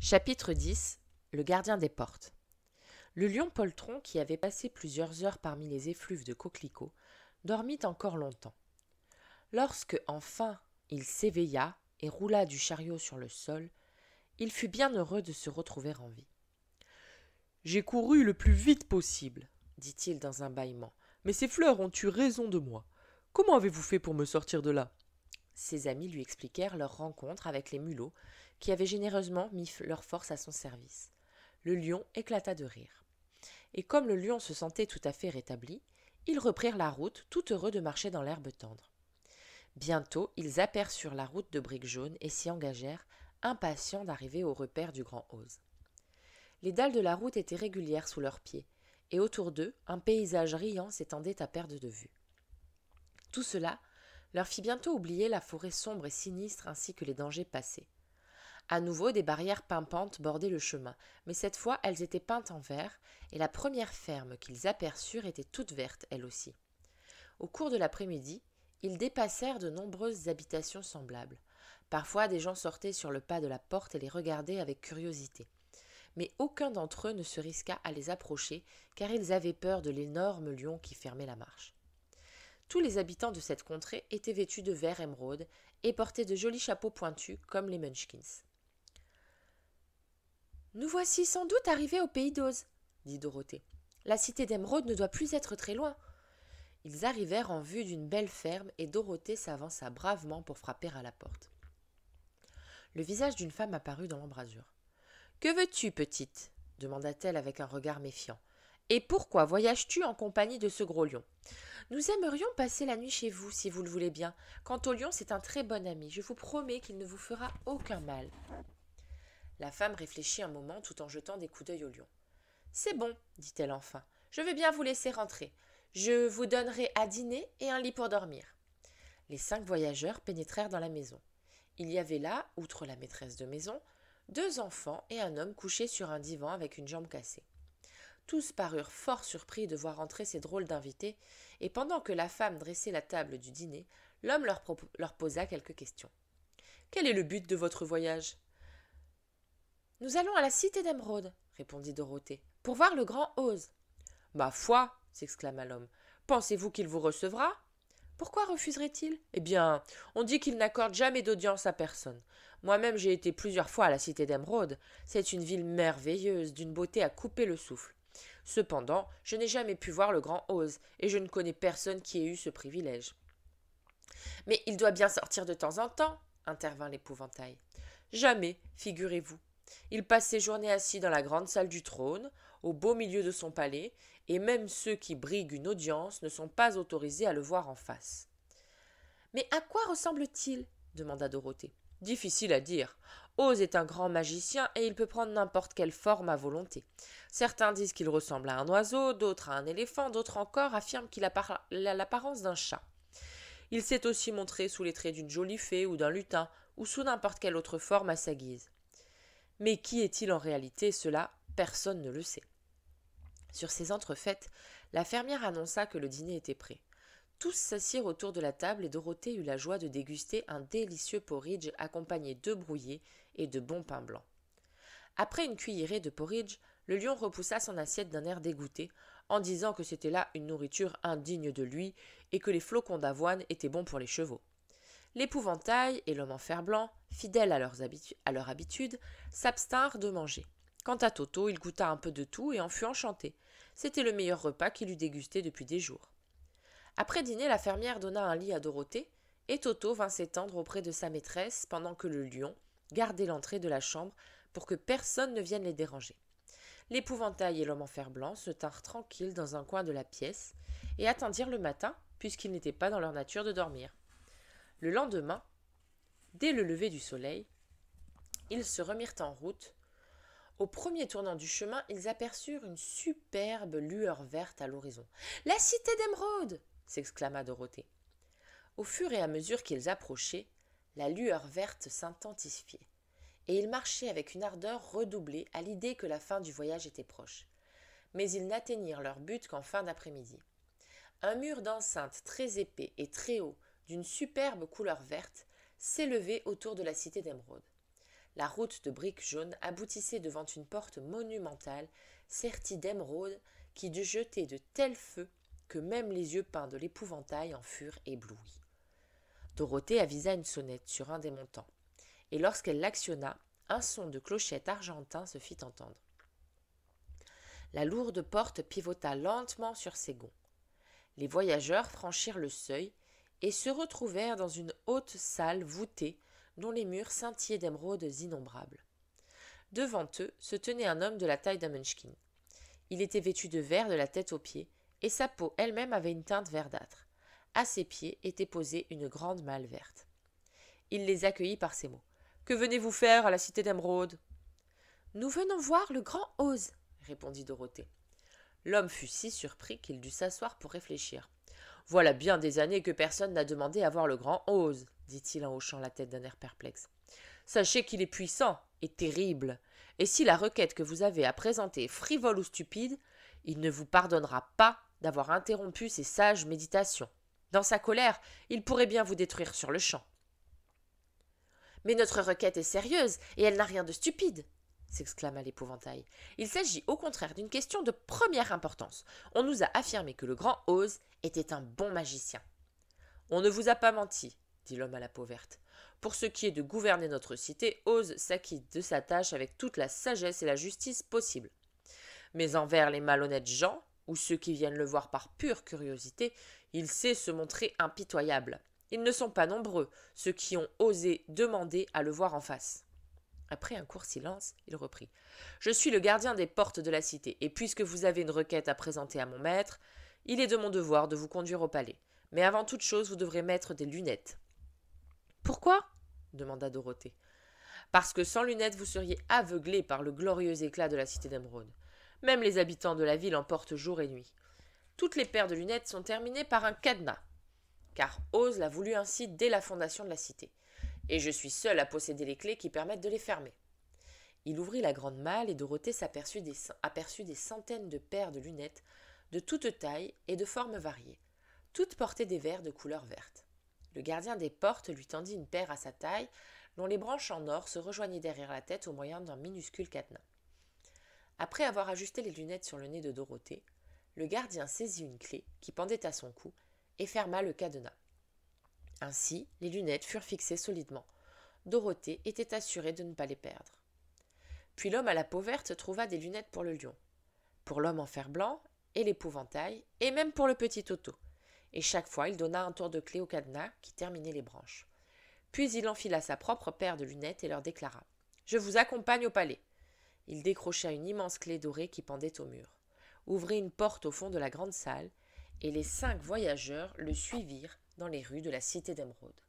Chapitre 10. Le gardien des portes. Le lion poltron, qui avait passé plusieurs heures parmi les effluves de coquelicots, dormit encore longtemps. Lorsque, enfin, il s'éveilla et roula du chariot sur le sol, il fut bien heureux de se retrouver en vie. « J'ai couru le plus vite possible, dit-il dans un bâillement, mais ces fleurs ont eu raison de moi. Comment avez-vous fait pour me sortir de là ?» Ses amis lui expliquèrent leur rencontre avec les mulots, qui avaient généreusement mis leur force à son service. Le lion éclata de rire. Et comme le lion se sentait tout à fait rétabli, ils reprirent la route, tout heureux de marcher dans l'herbe tendre. Bientôt, ils aperçurent la route de briques jaunes et s'y engagèrent, impatients d'arriver au repère du grand Oz. Les dalles de la route étaient régulières sous leurs pieds, et autour d'eux, un paysage riant s'étendait à perte de vue. Tout cela leur fit bientôt oublier la forêt sombre et sinistre ainsi que les dangers passés. À nouveau, des barrières pimpantes bordaient le chemin, mais cette fois elles étaient peintes en vert, et la première ferme qu'ils aperçurent était toute verte, elle aussi. Au cours de l'après-midi, ils dépassèrent de nombreuses habitations semblables. Parfois, des gens sortaient sur le pas de la porte et les regardaient avec curiosité. Mais aucun d'entre eux ne se risqua à les approcher, car ils avaient peur de l'énorme lion qui fermait la marche. Tous les habitants de cette contrée étaient vêtus de vert émeraude et portaient de jolis chapeaux pointus comme les Munchkins. « Nous voici sans doute arrivés au pays d'Oz, dit Dorothée. La cité d'émeraude ne doit plus être très loin. Ils arrivèrent en vue d'une belle ferme et Dorothée s'avança bravement pour frapper à la porte. Le visage d'une femme apparut dans l'embrasure. « Que veux-tu, petite ?» demanda-t-elle avec un regard méfiant. « Et pourquoi voyages-tu en compagnie de ce gros lion ?»« Nous aimerions passer la nuit chez vous, si vous le voulez bien. Quant au lion, c'est un très bon ami. Je vous promets qu'il ne vous fera aucun mal. » La femme réfléchit un moment tout en jetant des coups d'œil au lion. « C'est bon, dit-elle enfin. Je vais bien vous laisser rentrer. Je vous donnerai à dîner et un lit pour dormir. » Les 5 voyageurs pénétrèrent dans la maison. Il y avait là, outre la maîtresse de maison, 2 enfants et un homme couché sur un divan avec une jambe cassée. Tous parurent fort surpris de voir entrer ces drôles d'invités, et pendant que la femme dressait la table du dîner, l'homme leur posa quelques questions. « Quel est le but de votre voyage ?»« Nous allons à la cité d'émeraude, répondit Dorothée, pour voir le grand Oz. »« Ma foi, s'exclama l'homme, pensez-vous qu'il vous recevra ?»« Pourquoi refuserait-il ? Eh bien, on dit qu'il n'accorde jamais d'audience à personne. Moi-même, j'ai été plusieurs fois à la cité d'émeraude. C'est une ville merveilleuse, d'une beauté à couper le souffle. Cependant, je n'ai jamais pu voir le grand Oz, et je ne connais personne qui ait eu ce privilège. »« Mais il doit bien sortir de temps en temps, intervint l'épouvantail. »« Jamais, figurez-vous. Il passe ses journées assis dans la grande salle du trône, au beau milieu de son palais, et même ceux qui briguent une audience ne sont pas autorisés à le voir en face. »« Mais à quoi ressemble-t-il » demanda Dorothée. « Difficile à dire. Oz est un grand magicien et il peut prendre n'importe quelle forme à volonté. Certains disent qu'il ressemble à un oiseau, d'autres à un éléphant, d'autres encore affirment qu'il a l'apparence d'un chat. Il s'est aussi montré sous les traits d'une jolie fée ou d'un lutin, ou sous n'importe quelle autre forme à sa guise. Mais qui est-il en réalité, cela, personne ne le sait. » Sur ces entrefaites, la fermière annonça que le dîner était prêt. Tous s'assirent autour de la table et Dorothée eut la joie de déguster un délicieux porridge accompagné d'œufs brouillés et de bon pain blanc. Après une cuillerée de porridge, le lion repoussa son assiette d'un air dégoûté, en disant que c'était là une nourriture indigne de lui et que les flocons d'avoine étaient bons pour les chevaux. L'épouvantail et l'homme en fer-blanc, fidèles à leur habitude, s'abstinrent de manger. Quant à Toto, il goûta un peu de tout et en fut enchanté. C'était le meilleur repas qu'il eût dégusté depuis des jours. Après dîner, la fermière donna un lit à Dorothée, et Toto vint s'étendre auprès de sa maîtresse pendant que le lion gardait l'entrée de la chambre pour que personne ne vienne les déranger. L'épouvantail et l'homme en fer-blanc se tinrent tranquilles dans un coin de la pièce et attendirent le matin, puisqu'il n'était pas dans leur nature de dormir. Le lendemain, dès le lever du soleil, ils se remirent en route. Au premier tournant du chemin, ils aperçurent une superbe lueur verte à l'horizon. « La cité d'émeraude !» s'exclama Dorothée. Au fur et à mesure qu'ils approchaient, la lueur verte s'intensifiait, et ils marchaient avec une ardeur redoublée à l'idée que la fin du voyage était proche. Mais ils n'atteignirent leur but qu'en fin d'après-midi. Un mur d'enceinte très épais et très haut, d'une superbe couleur verte, s'élevait autour de la cité d'émeraude. La route de briques jaunes aboutissait devant une porte monumentale, sertie d'émeraude, qui jetait de tels feux que même les yeux peints de l'épouvantail en furent éblouis. Dorothée avisa une sonnette sur un des montants, et lorsqu'elle l'actionna, un son de clochette argentin se fit entendre. La lourde porte pivota lentement sur ses gonds. Les voyageurs franchirent le seuil et se retrouvèrent dans une haute salle voûtée dont les murs scintillaient d'émeraudes innombrables. Devant eux se tenait un homme de la taille d'un Munchkin. Il était vêtu de vert de la tête aux pieds, et sa peau elle-même avait une teinte verdâtre. À ses pieds était posée une grande malle verte. Il les accueillit par ces mots. « Que venez-vous faire à la cité d'Émeraude ?»« Nous venons voir le grand Oz, » répondit Dorothée. L'homme fut si surpris qu'il dut s'asseoir pour réfléchir. « Voilà bien des années que personne n'a demandé à voir le grand Oz, » dit-il en hochant la tête d'un air perplexe. « Sachez qu'il est puissant et terrible, et si la requête que vous avez à présenter est frivole ou stupide, il ne vous pardonnera pas d'avoir interrompu ses sages méditations. Dans sa colère, il pourrait bien vous détruire sur le champ. »« Mais notre requête est sérieuse, et elle n'a rien de stupide, » s'exclama l'épouvantail. « Il s'agit au contraire d'une question de première importance. On nous a affirmé que le grand Oz était un bon magicien. »« On ne vous a pas menti, » dit l'homme à la peau verte. « Pour ce qui est de gouverner notre cité, Oz s'acquitte de sa tâche avec toute la sagesse et la justice possible. Mais envers les malhonnêtes gens, ou ceux qui viennent le voir par pure curiosité, il sait se montrer impitoyable. Ils ne sont pas nombreux, ceux qui ont osé demander à le voir en face. » Après un court silence, il reprit. « Je suis le gardien des portes de la cité, et puisque vous avez une requête à présenter à mon maître, il est de mon devoir de vous conduire au palais. Mais avant toute chose, vous devrez mettre des lunettes. »« Pourquoi ?» demanda Dorothée. « Parce que sans lunettes, vous seriez aveuglé par le glorieux éclat de la cité d'Émeraude. Même les habitants de la ville en portent jour et nuit. Toutes les paires de lunettes sont terminées par un cadenas, car Oz l'a voulu ainsi dès la fondation de la cité, et je suis seul à posséder les clés qui permettent de les fermer. » Il ouvrit la grande malle et Dorothée aperçut des centaines de paires de lunettes de toutes tailles et de formes variées. Toutes portaient des verres de couleur verte. Le gardien des portes lui tendit une paire à sa taille, dont les branches en or se rejoignaient derrière la tête au moyen d'un minuscule cadenas. Après avoir ajusté les lunettes sur le nez de Dorothée, le gardien saisit une clé qui pendait à son cou et ferma le cadenas. Ainsi, les lunettes furent fixées solidement. Dorothée était assurée de ne pas les perdre. Puis l'homme à la peau verte trouva des lunettes pour le lion, pour l'homme en fer-blanc et l'épouvantail, et même pour le petit Toto. Et chaque fois, il donna un tour de clé au cadenas qui terminait les branches. Puis il enfila sa propre paire de lunettes et leur déclara « Je vous accompagne au palais. » Il décrocha une immense clé dorée qui pendait au mur, ouvrit une porte au fond de la grande salle, et les 5 voyageurs le suivirent dans les rues de la cité d'Émeraude.